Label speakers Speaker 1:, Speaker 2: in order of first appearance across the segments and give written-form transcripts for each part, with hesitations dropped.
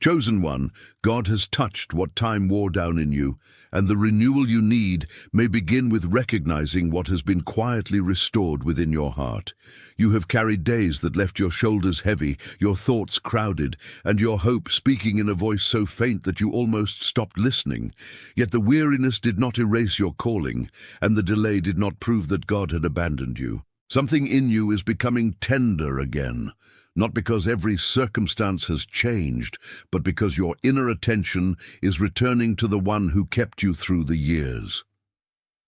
Speaker 1: Chosen one, God has touched what time wore down in you, and the renewal you need may begin with recognizing what has been quietly restored within your heart. You have carried days that left your shoulders heavy, your thoughts crowded, and your hope speaking in a voice so faint that you almost stopped listening. Yet the weariness did not erase your calling, and the delay did not prove that God had abandoned you. Something in you is becoming tender again. Not because every circumstance has changed, but because your inner attention is returning to the one who kept you through the years.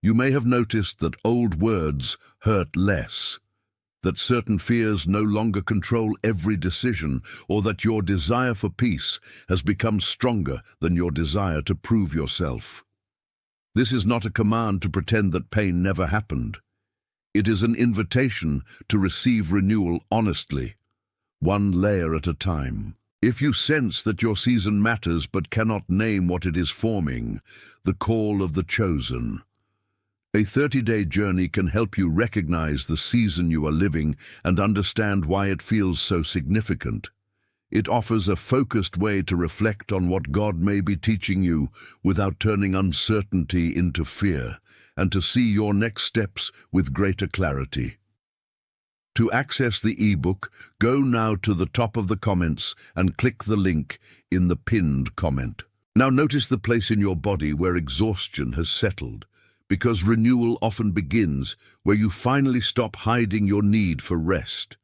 Speaker 1: You may have noticed that old words hurt less, that certain fears no longer control every decision, or that your desire for peace has become stronger than your desire to prove yourself. This is not a command to pretend that pain never happened. It is an invitation to receive renewal honestly, one layer at a time. If you sense that your season matters but cannot name what it is forming, the call of the chosen. A 30-day journey can help you recognize the season you are living and understand why it feels so significant. It offers a focused way to reflect on what God may be teaching you without turning uncertainty into fear, and to see your next steps with greater clarity. To access the ebook, go now to the top of the comments and click the link in the pinned comment. Now notice the place in your body where exhaustion has settled, because renewal often begins where you finally stop hiding your need for rest.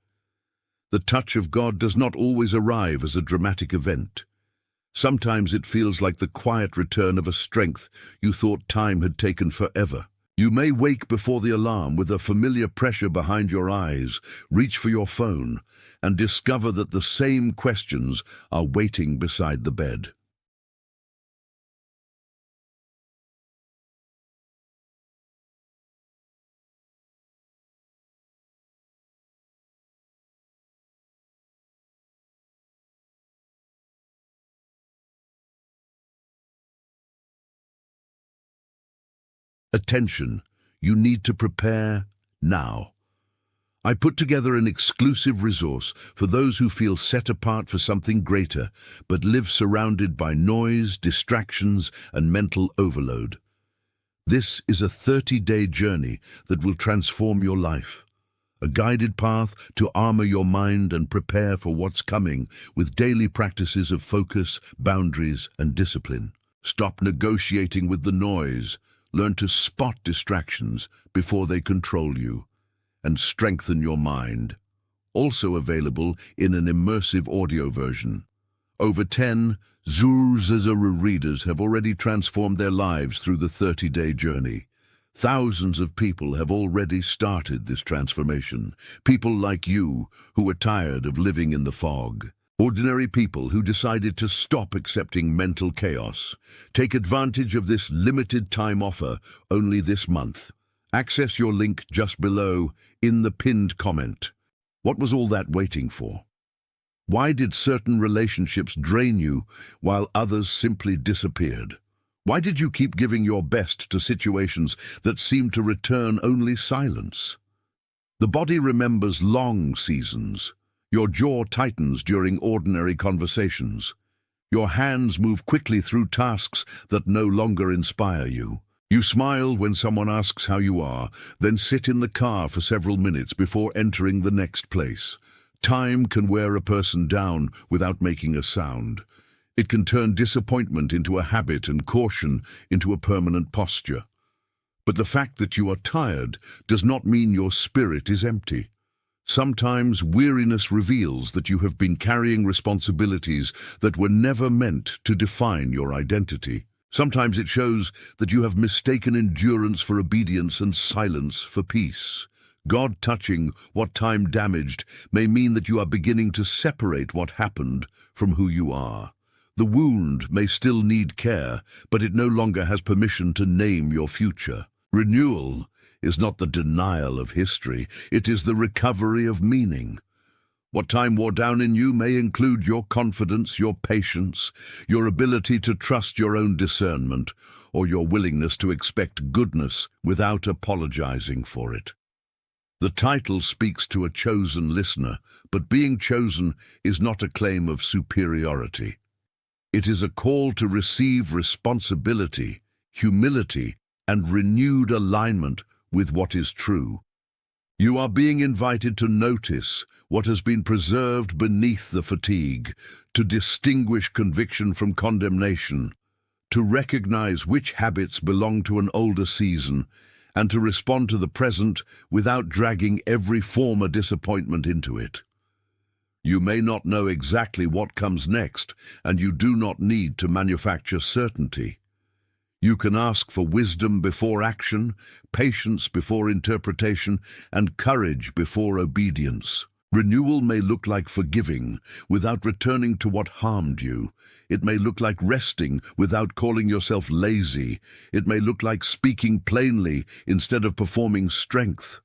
Speaker 1: The touch of God does not always arrive as a dramatic event. Sometimes it feels like the quiet return of a strength you thought time had taken forever. You may wake before the alarm with a familiar pressure behind your eyes, reach for your phone, and discover that the same questions are waiting beside the bed. Attention, you need to prepare now. I put together an exclusive resource for those who feel set apart for something greater, but live surrounded by noise, distractions, and mental overload. This is a 30-day journey that will transform your life. A guided path to armor your mind and prepare for what's coming with daily practices of focus, boundaries, and discipline. Stop negotiating with the noise. Learn to spot distractions before they control you, and strengthen your mind. Also available in an immersive audio version. Over 10 Zuzazara readers have already transformed their lives through the 30-day journey. Thousands of people have already started this transformation. People like you who are tired of living in the fog. Ordinary people who decided to stop accepting mental chaos. Take advantage of this limited time offer only this month. Access your link just below in the pinned comment. What was all that waiting for? Why did certain relationships drain you while others simply disappeared? Why did you keep giving your best to situations that seemed to return only silence? The body remembers long seasons. Your jaw tightens during ordinary conversations. Your hands move quickly through tasks that no longer inspire you. You smile when someone asks how you are, then sit in the car for several minutes before entering the next place. Time can wear a person down without making a sound. It can turn disappointment into a habit and caution into a permanent posture. But the fact that you are tired does not mean your spirit is empty. Sometimes weariness reveals that you have been carrying responsibilities that were never meant to define your identity. Sometimes it shows that you have mistaken endurance for obedience and silence for peace. God touching what time damaged may mean that you are beginning to separate what happened from who you are. The wound may still need care, but it no longer has permission to name your future. Renewal is not the denial of history, it is the recovery of meaning. What time wore down in you may include your confidence, your patience, your ability to trust your own discernment, or your willingness to expect goodness without apologizing for it. The title speaks to a chosen listener, but being chosen is not a claim of superiority. It is a call to receive responsibility, humility, and renewed alignment with what is true. You are being invited to notice what has been preserved beneath the fatigue, to distinguish conviction from condemnation, to recognize which habits belong to an older season, and to respond to the present without dragging every former disappointment into it. You may not know exactly what comes next, and you do not need to manufacture certainty. You can ask for wisdom before action, patience before interpretation, and courage before obedience. Renewal may look like forgiving without returning to what harmed you. It may look like resting without calling yourself lazy. It may look like speaking plainly instead of performing strength.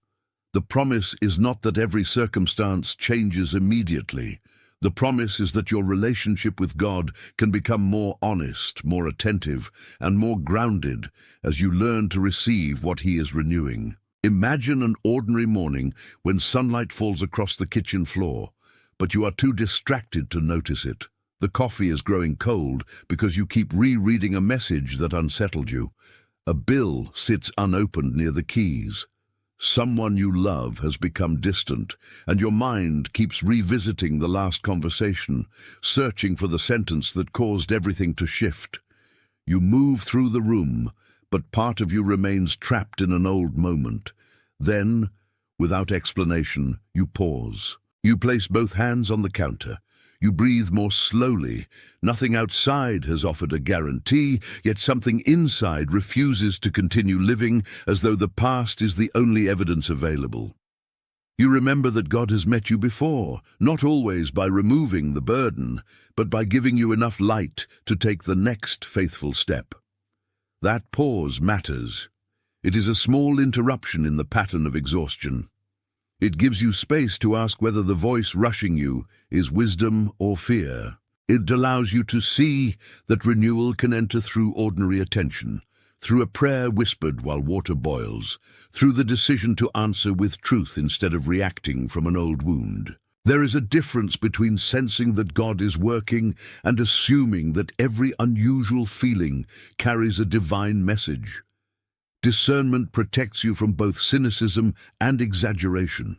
Speaker 1: The promise is not that every circumstance changes immediately. The promise is that your relationship with God can become more honest, more attentive, and more grounded as you learn to receive what He is renewing. Imagine an ordinary morning when sunlight falls across the kitchen floor, but you are too distracted to notice it. The coffee is growing cold because you keep rereading a message that unsettled you. A bill sits unopened near the keys. Someone you love has become distant, and your mind keeps revisiting the last conversation, searching for the sentence that caused everything to shift. You move through the room, but part of you remains trapped in an old moment. Then, without explanation, you pause. You place both hands on the counter. You breathe more slowly. Nothing outside has offered a guarantee, yet something inside refuses to continue living as though the past is the only evidence available. You remember that God has met you before, not always by removing the burden, but by giving you enough light to take the next faithful step. That pause matters. It is a small interruption in the pattern of exhaustion. It gives you space to ask whether the voice rushing you is wisdom or fear. It allows you to see that renewal can enter through ordinary attention, through a prayer whispered while water boils, through the decision to answer with truth instead of reacting from an old wound. There is a difference between sensing that God is working and assuming that every unusual feeling carries a divine message. Discernment protects you from both cynicism and exaggeration.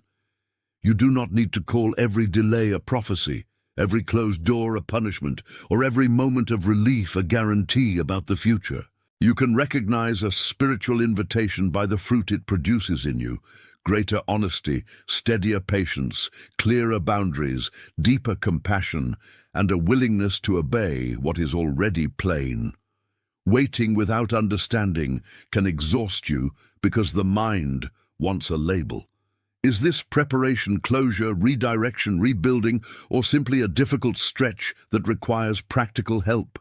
Speaker 1: You do not need to call every delay a prophecy, every closed door a punishment, or every moment of relief a guarantee about the future. You can recognize a spiritual invitation by the fruit it produces in you: greater honesty, steadier patience, clearer boundaries, deeper compassion, and a willingness to obey what is already plain. Waiting without understanding can exhaust you because the mind wants a label. Is this preparation, closure, redirection, rebuilding, or simply a difficult stretch that requires practical help?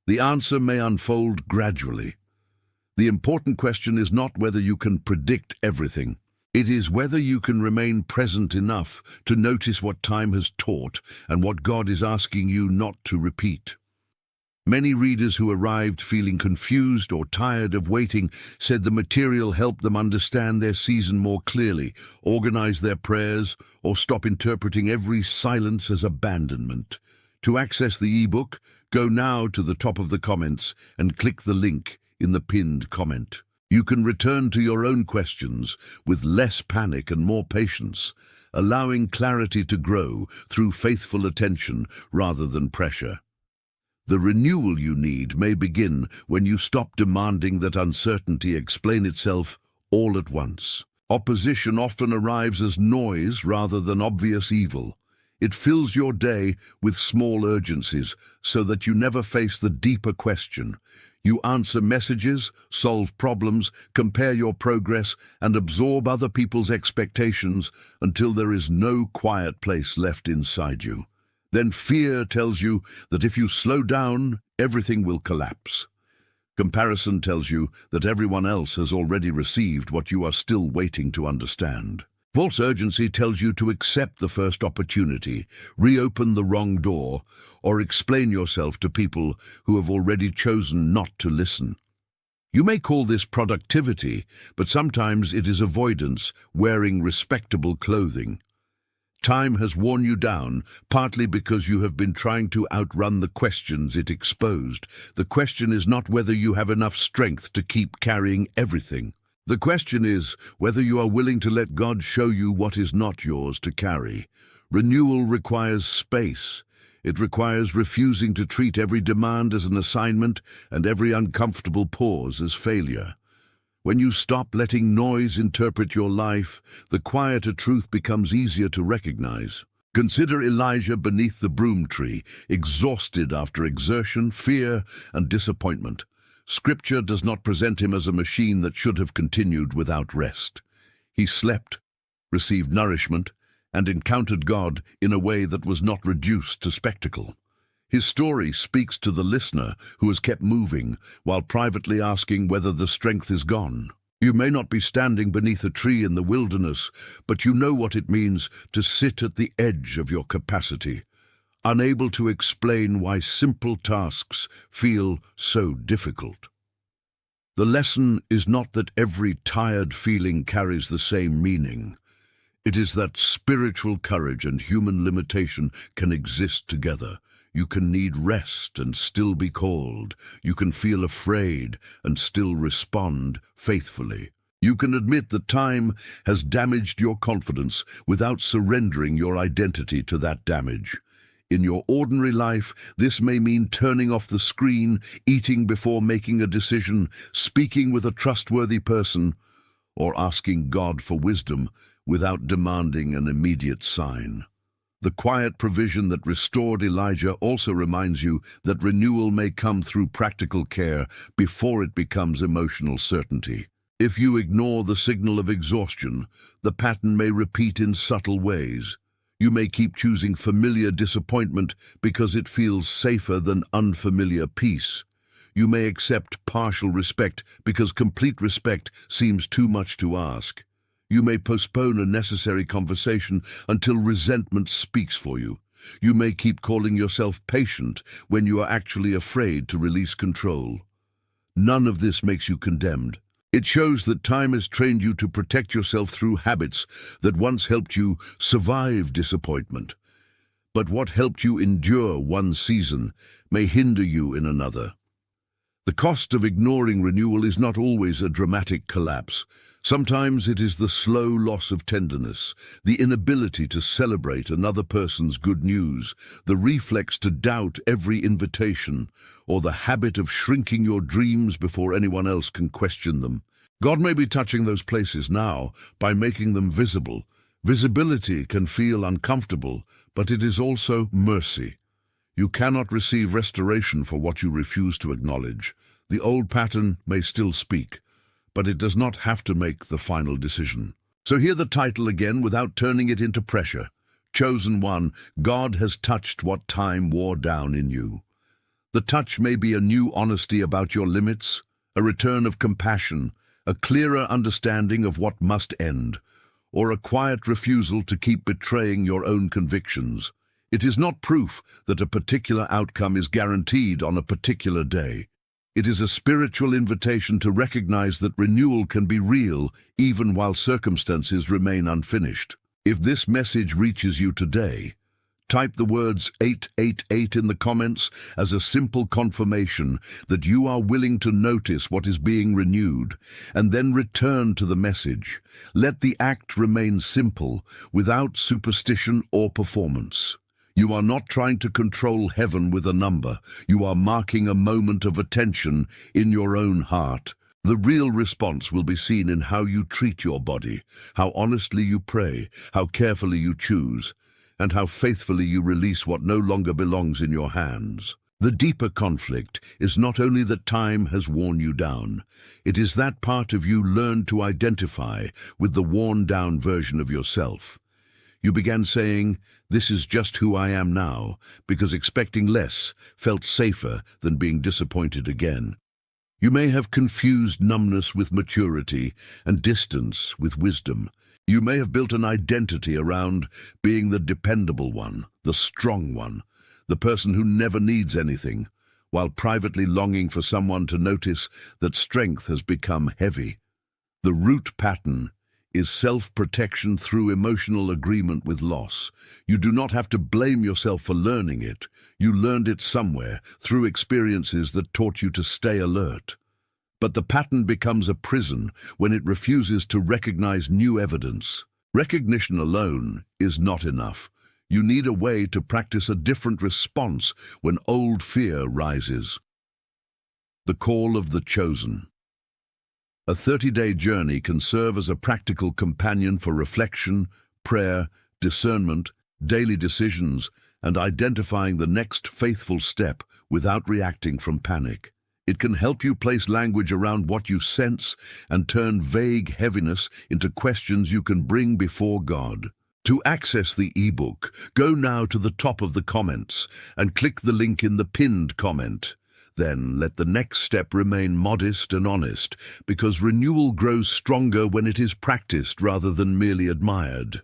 Speaker 1: The answer may unfold gradually. The important question is not whether you can predict everything. It is whether you can remain present enough to notice what time has taught and what God is asking you not to repeat. Many readers who arrived feeling confused or tired of waiting said the material helped them understand their season more clearly, organize their prayers, or stop interpreting every silence as abandonment. To access the ebook, go now to the top of the comments and click the link in the pinned comment. You can return to your own questions with less panic and more patience, allowing clarity to grow through faithful attention rather than pressure. The renewal you need may begin when you stop demanding that uncertainty explain itself all at once. Opposition often arrives as noise rather than obvious evil. It fills your day with small urgencies so that you never face the deeper question. You answer messages, solve problems, compare your progress, and absorb other people's expectations until there is no quiet place left inside you. Then fear tells you that if you slow down, everything will collapse. Comparison tells you that everyone else has already received what you are still waiting to understand. False urgency tells you to accept the first opportunity, reopen the wrong door, or explain yourself to people who have already chosen not to listen. You may call this productivity, but sometimes it is avoidance, wearing respectable clothing. Time has worn you down, partly because you have been trying to outrun the questions it exposed. The question is not whether you have enough strength to keep carrying everything. The question is whether you are willing to let God show you what is not yours to carry. Renewal requires space. It requires refusing to treat every demand as an assignment and every uncomfortable pause as failure. When you stop letting noise interpret your life, the quieter truth becomes easier to recognize. Consider Elijah beneath the broom tree, exhausted after exertion, fear, and disappointment. Scripture does not present him as a machine that should have continued without rest. He slept, received nourishment, and encountered God in a way that was not reduced to spectacle. His story speaks to the listener who has kept moving while privately asking whether the strength is gone. You may not be standing beneath a tree in the wilderness, but you know what it means to sit at the edge of your capacity, unable to explain why simple tasks feel so difficult. The lesson is not that every tired feeling carries the same meaning. It is that spiritual courage and human limitation can exist together. You can need rest and still be called. You can feel afraid and still respond faithfully. You can admit that time has damaged your confidence without surrendering your identity to that damage. In your ordinary life, this may mean turning off the screen, eating before making a decision, speaking with a trustworthy person, or asking God for wisdom without demanding an immediate sign. The quiet provision that restored Elijah also reminds you that renewal may come through practical care before it becomes emotional certainty. If you ignore the signal of exhaustion, the pattern may repeat in subtle ways. You may keep choosing familiar disappointment because it feels safer than unfamiliar peace. You may accept partial respect because complete respect seems too much to ask. You may postpone a necessary conversation until resentment speaks for you. You may keep calling yourself patient when you are actually afraid to release control. None of this makes you condemned. It shows that time has trained you to protect yourself through habits that once helped you survive disappointment. But what helped you endure one season may hinder you in another. The cost of ignoring renewal is not always a dramatic collapse. Sometimes it is the slow loss of tenderness, the inability to celebrate another person's good news, the reflex to doubt every invitation, or the habit of shrinking your dreams before anyone else can question them. God may be touching those places now by making them visible. Visibility can feel uncomfortable, but it is also mercy. You cannot receive restoration for what you refuse to acknowledge. The old pattern may still speak, but it does not have to make the final decision. So hear the title again without turning it into pressure. Chosen one, God has touched what time wore down in you. The touch may be a new honesty about your limits, a return of compassion, a clearer understanding of what must end, or a quiet refusal to keep betraying your own convictions. It is not proof that a particular outcome is guaranteed on a particular day. It is a spiritual invitation to recognize that renewal can be real even while circumstances remain unfinished. If this message reaches you today, type the words 888 in the comments as a simple confirmation that you are willing to notice what is being renewed, and then return to the message. Let the act remain simple, without superstition or performance. You are not trying to control heaven with a number. You are marking a moment of attention in your own heart. The real response will be seen in how you treat your body, how honestly you pray, how carefully you choose, and how faithfully you release what no longer belongs in your hands. The deeper conflict is not only that time has worn you down, it is that part of you learned to identify with the worn-down version of yourself. You began saying, "This is just who I am now," because expecting less felt safer than being disappointed again. You may have confused numbness with maturity and distance with wisdom. You may have built an identity around being the dependable one, the strong one, the person who never needs anything, while privately longing for someone to notice that strength has become heavy. The root pattern is self-protection through emotional agreement with loss. You do not have to blame yourself for learning it. You learned it somewhere, through experiences that taught you to stay alert. But the pattern becomes a prison when it refuses to recognize new evidence. Recognition alone is not enough. You need a way to practice a different response when old fear rises. The call of the chosen. A 30-day journey can serve as a practical companion for reflection, prayer, discernment, daily decisions, and identifying the next faithful step without reacting from panic. It can help you place language around what you sense and turn vague heaviness into questions you can bring before God. To access the ebook, go now to the top of the comments and click the link in the pinned comment. Then let the next step remain modest and honest, because renewal grows stronger when it is practiced rather than merely admired.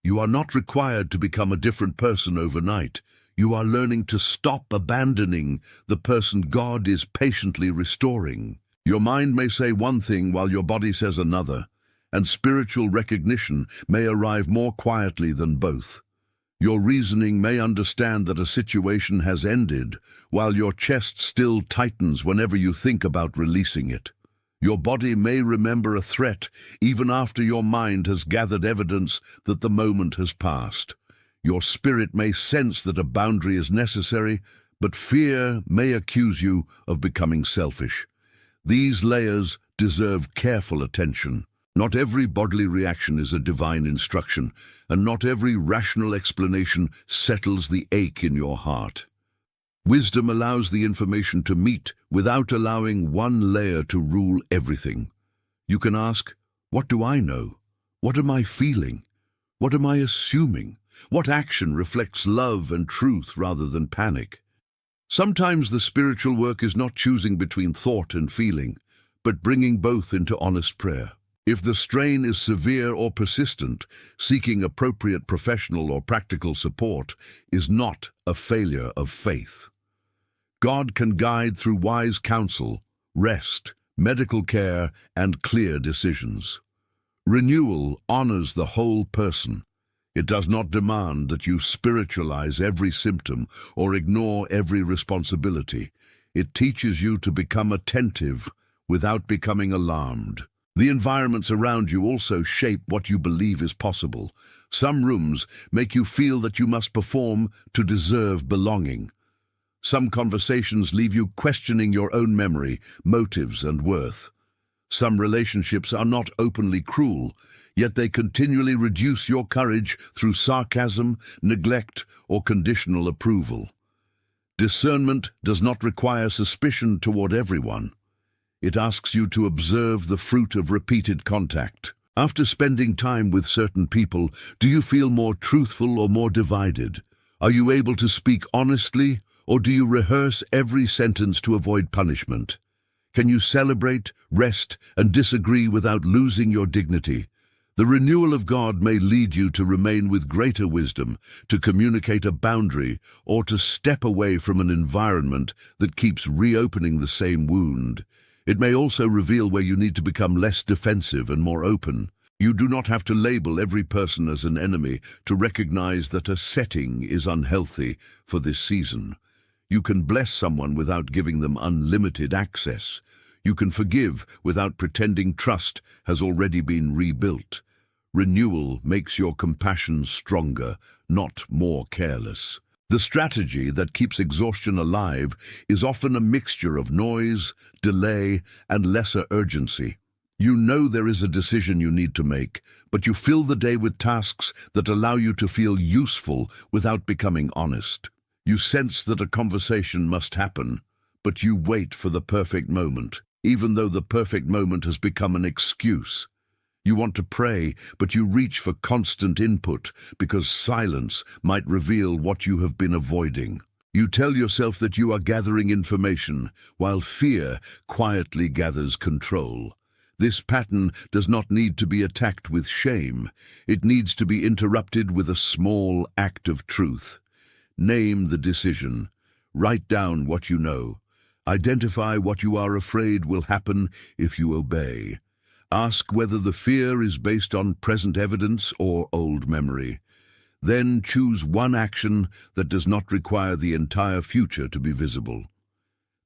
Speaker 1: You are not required to become a different person overnight. You are learning to stop abandoning the person God is patiently restoring. Your mind may say one thing while your body says another, and spiritual recognition may arrive more quietly than both. Your reasoning may understand that a situation has ended, while your chest still tightens whenever you think about releasing it. Your body may remember a threat even after your mind has gathered evidence that the moment has passed. Your spirit may sense that a boundary is necessary, but fear may accuse you of becoming selfish. These layers deserve careful attention. Not every bodily reaction is a divine instruction, and not every rational explanation settles the ache in your heart. Wisdom allows the information to meet without allowing one layer to rule everything. You can ask, what do I know? What am I feeling? What am I assuming? What action reflects love and truth rather than panic? Sometimes the spiritual work is not choosing between thought and feeling, but bringing both into honest prayer. If the strain is severe or persistent, seeking appropriate professional or practical support is not a failure of faith. God can guide through wise counsel, rest, medical care, and clear decisions. Renewal honors the whole person. It does not demand that you spiritualize every symptom or ignore every responsibility. It teaches you to become attentive without becoming alarmed. The environments around you also shape what you believe is possible. Some rooms make you feel that you must perform to deserve belonging. Some conversations leave you questioning your own memory, motives, and worth. Some relationships are not openly cruel, yet they continually reduce your courage through sarcasm, neglect, or conditional approval. Discernment does not require suspicion toward everyone. It asks you to observe the fruit of repeated contact. After spending time with certain people, do you feel more truthful or more divided? Are you able to speak honestly, or do you rehearse every sentence to avoid punishment? Can you celebrate, rest, and disagree without losing your dignity? The renewal of God may lead you to remain with greater wisdom, to communicate a boundary, or to step away from an environment that keeps reopening the same wound. It may also reveal where you need to become less defensive and more open. You do not have to label every person as an enemy to recognize that a setting is unhealthy for this season. You can bless someone without giving them unlimited access. You can forgive without pretending trust has already been rebuilt. Renewal makes your compassion stronger, not more careless. The strategy that keeps exhaustion alive is often a mixture of noise, delay, and lesser urgency. You know there is a decision you need to make, but you fill the day with tasks that allow you to feel useful without becoming honest. You sense that a conversation must happen, but you wait for the perfect moment, even though the perfect moment has become an excuse. You want to pray, but you reach for constant input because silence might reveal what you have been avoiding. You tell yourself that you are gathering information, while fear quietly gathers control. This pattern does not need to be attacked with shame. It needs to be interrupted with a small act of truth. Name the decision. Write down what you know. Identify what you are afraid will happen if you obey. Ask whether the fear is based on present evidence or old memory. Then choose one action that does not require the entire future to be visible.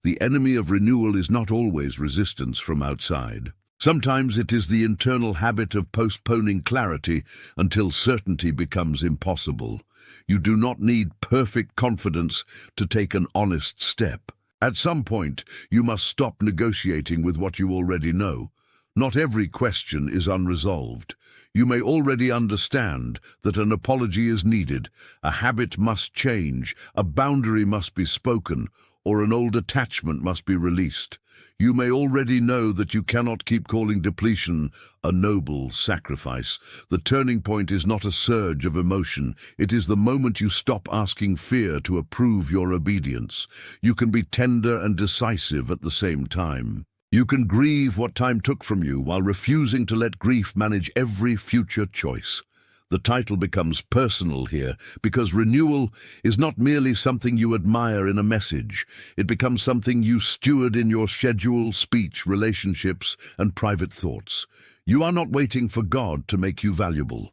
Speaker 1: The enemy of renewal is not always resistance from outside. Sometimes it is the internal habit of postponing clarity until certainty becomes impossible. You do not need perfect confidence to take an honest step. At some point, you must stop negotiating with what you already know. Not every question is unresolved. You may already understand that an apology is needed, a habit must change, a boundary must be spoken, or an old attachment must be released. You may already know that you cannot keep calling depletion a noble sacrifice. The turning point is not a surge of emotion. It is the moment you stop asking fear to approve your obedience. You can be tender and decisive at the same time. You can grieve what time took from you while refusing to let grief manage every future choice. The title becomes personal here because renewal is not merely something you admire in a message. It becomes something you steward in your schedule, speech, relationships, and private thoughts. You are not waiting for God to make you valuable.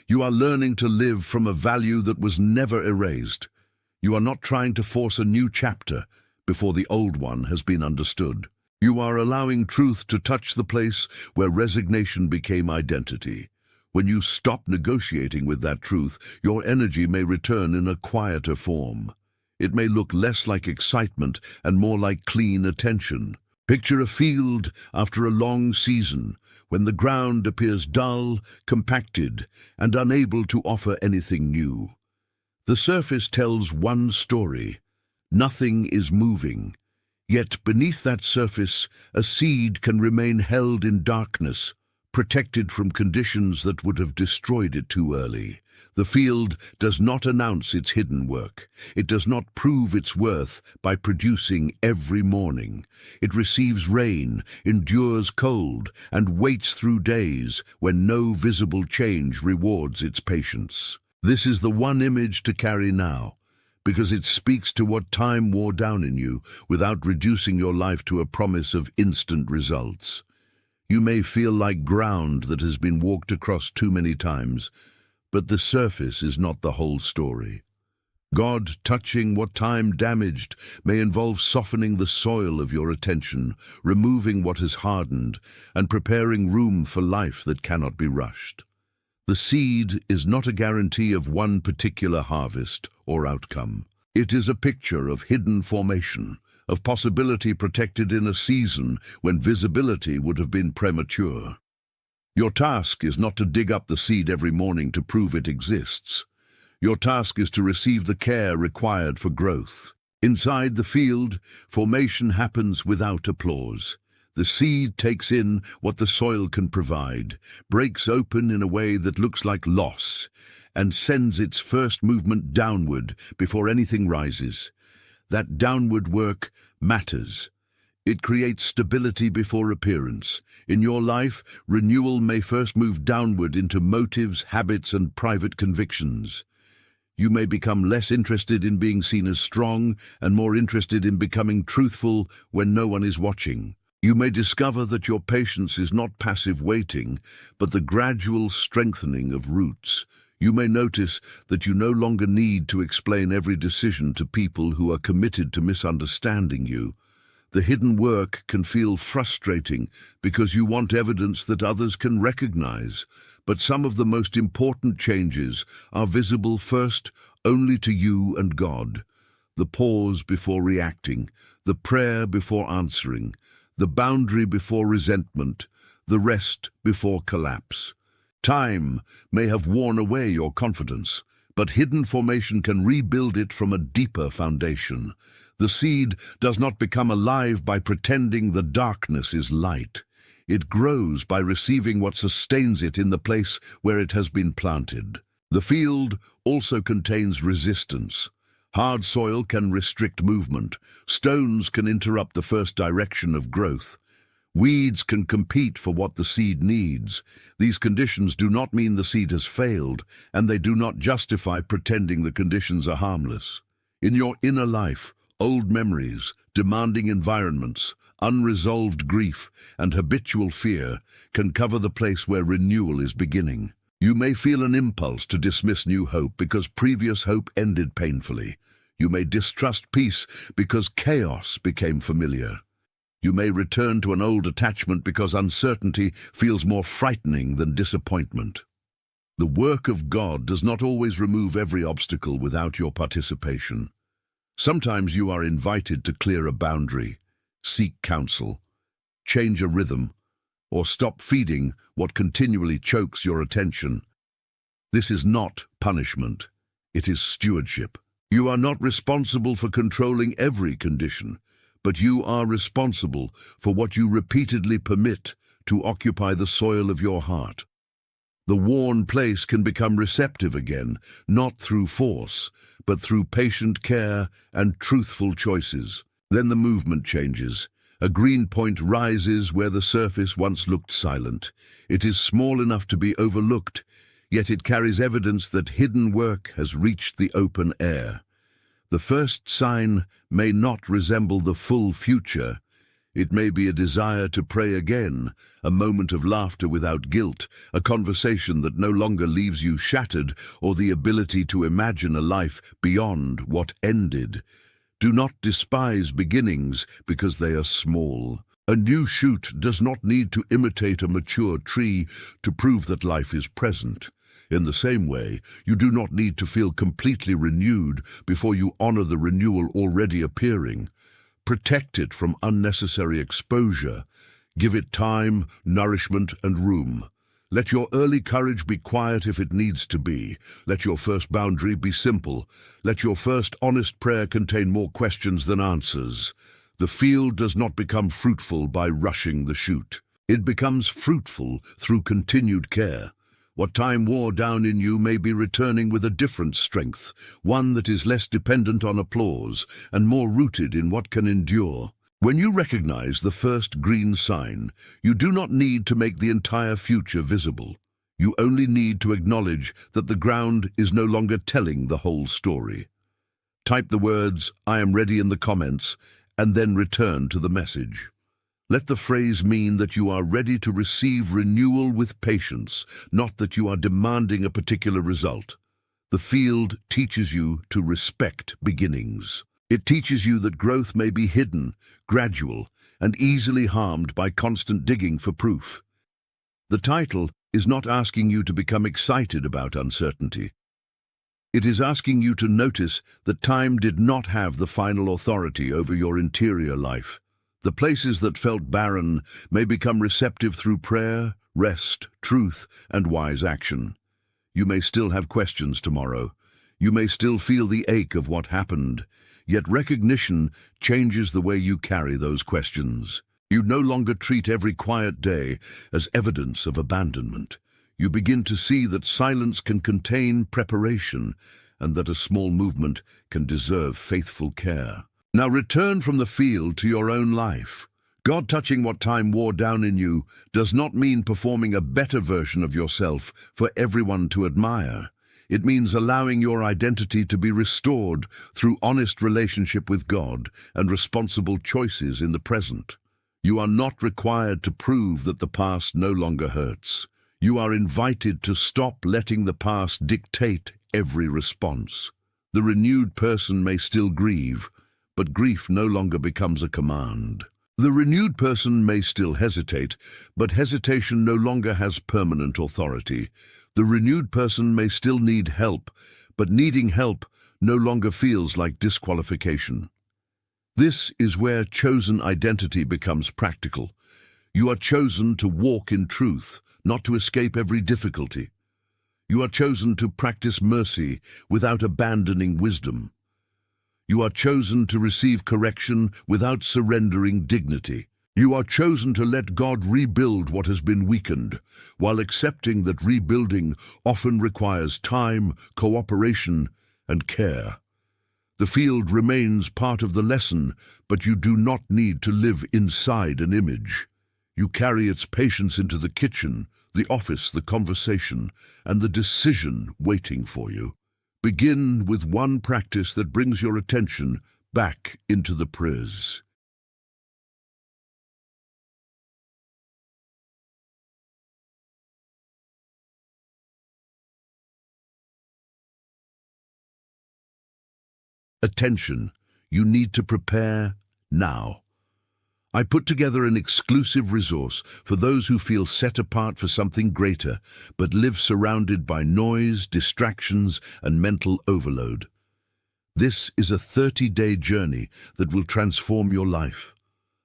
Speaker 1: You are learning to live from a value that was never erased. You are not trying to force a new chapter before the old one has been understood. You are allowing truth to touch the place where resignation became identity. When you stop negotiating with that truth, your energy may return in a quieter form. It may look less like excitement and more like clean attention. Picture a field after a long season, when the ground appears dull, compacted, and unable to offer anything new. The surface tells one story. Nothing is moving. Yet beneath that surface, a seed can remain held in darkness, protected from conditions that would have destroyed it too early. The field does not announce its hidden work. It does not prove its worth by producing every morning. It receives rain, endures cold, and waits through days when no visible change rewards its patience. This is the one image to carry now, because it speaks to what time wore down in you without reducing your life to a promise of instant results. You may feel like ground that has been walked across too many times, but the surface is not the whole story. God touching what time damaged may involve softening the soil of your attention, removing what has hardened, and preparing room for life that cannot be rushed. The seed is not a guarantee of one particular harvest or outcome. It is a picture of hidden formation, of possibility protected in a season when visibility would have been premature. Your task is not to dig up the seed every morning to prove it exists. Your task is to receive the care required for growth. Inside the field, formation happens without applause. The seed takes in what the soil can provide, breaks open in a way that looks like loss, and sends its first movement downward before anything rises. That downward work matters. It creates stability before appearance. In your life, renewal may first move downward into motives, habits, and private convictions. You may become less interested in being seen as strong and more interested in becoming truthful when no one is watching. You may discover that your patience is not passive waiting, but the gradual strengthening of roots. You may notice that you no longer need to explain every decision to people who are committed to misunderstanding you. The hidden work can feel frustrating because you want evidence that others can recognize, but some of the most important changes are visible first only to you and God. The pause before reacting, the prayer before answering, the boundary before resentment, the rest before collapse. Time may have worn away your confidence, but hidden formation can rebuild it from a deeper foundation. The seed does not become alive by pretending the darkness is light. It grows by receiving what sustains it in the place where it has been planted. The field also contains resistance. Hard soil can restrict movement. Stones can interrupt the first direction of growth. Weeds can compete for what the seed needs. These conditions do not mean the seed has failed, and they do not justify pretending the conditions are harmless. In your inner life, Old memories, demanding environments, unresolved grief, and habitual fear can cover the place where renewal is beginning. You may feel an impulse to dismiss new hope because previous hope ended painfully. You may distrust peace because chaos became familiar. You may return to an old attachment because uncertainty feels more frightening than disappointment. The work of God does not always remove every obstacle without your participation. Sometimes you are invited to clear a boundary, seek counsel, change a rhythm, or stop feeding what continually chokes your attention. This is not punishment. It is stewardship. You are not responsible for controlling every condition, but you are responsible for what you repeatedly permit to occupy the soil of your heart. The worn place can become receptive again, not through force, but through patient care and truthful choices. Then the movement changes. A green point rises where the surface once looked silent. It is small enough to be overlooked, yet it carries evidence that hidden work has reached the open air. The first sign may not resemble the full future. It may be a desire to pray again, a moment of laughter without guilt, a conversation that no longer leaves you shattered, or the ability to imagine a life beyond what ended. Do not despise beginnings because they are small. A new shoot does not need to imitate a mature tree to prove that life is present. In the same way, you do not need to feel completely renewed before you honor the renewal already appearing. Protect it from unnecessary exposure. Give it time, nourishment, and room. Let your early courage be quiet if it needs to be. Let your first boundary be simple. Let your first honest prayer contain more questions than answers. The field does not become fruitful by rushing the shoot. It becomes fruitful through continued care. What time wore down in you may be returning with a different strength, one that is less dependent on applause and more rooted in what can endure. When you recognize the first green sign, you do not need to make the entire future visible. You only need to acknowledge that the ground is no longer telling the whole story. Type the words, "I am ready" in the comments, and then return to the message. Let the phrase mean that you are ready to receive renewal with patience, not that you are demanding a particular result. The field teaches you to respect beginnings. It teaches you that growth may be hidden, gradual, and easily harmed by constant digging for proof. The title is not asking you to become excited about uncertainty. It is asking you to notice that time did not have the final authority over your interior life. The places that felt barren may become receptive through prayer, rest, truth, and wise action. You may still have questions tomorrow. You may still feel the ache of what happened, yet recognition changes the way you carry those questions. You no longer treat every quiet day as evidence of abandonment. You begin to see that silence can contain preparation, and that a small movement can deserve faithful care. Now return from the field to your own life. God touching what time wore down in you does not mean performing a better version of yourself for everyone to admire. It means allowing your identity to be restored through honest relationship with God and responsible choices in the present. You are not required to prove that the past no longer hurts. You are invited to stop letting the past dictate every response. The renewed person may still grieve, but grief no longer becomes a command. The renewed person may still hesitate, but hesitation no longer has permanent authority. The renewed person may still need help, but needing help no longer feels like disqualification. This is where chosen identity becomes practical. You are chosen to walk in truth, not to escape every difficulty. You are chosen to practice mercy without abandoning wisdom. You are chosen to receive correction without surrendering dignity. You are chosen to let God rebuild what has been weakened, while accepting that rebuilding often requires time, cooperation, and care. The field remains part of the lesson, but you do not need to live inside an image. You carry its patience into the kitchen, the office, the conversation, and the decision waiting for you. Begin with one practice that brings your attention back into the priz. Attention, you need to prepare now. I put together an exclusive resource for those who feel set apart for something greater, but live surrounded by noise, distractions, and mental overload. This is a 30-day journey that will transform your life.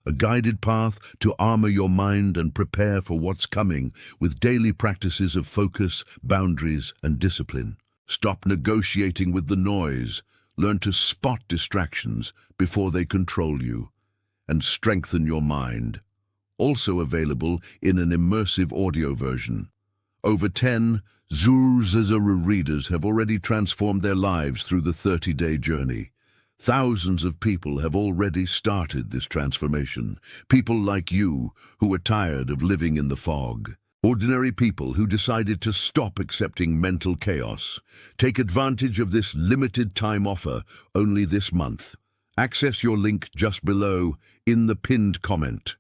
Speaker 1: A guided path to armor your mind and prepare for what's coming with daily practices of focus, boundaries, and discipline. Stop negotiating with the noise. Learn to spot distractions before they control you, and strengthen your mind. Also available in an immersive audio version. Over 10 Zuzazuru readers have already transformed their lives through the 30-day journey. Thousands of people have already started this transformation. People like you who are tired of living in the fog. Ordinary people who decided to stop accepting mental chaos. Take advantage of this limited time offer only this month. Access your link just below in the pinned comment.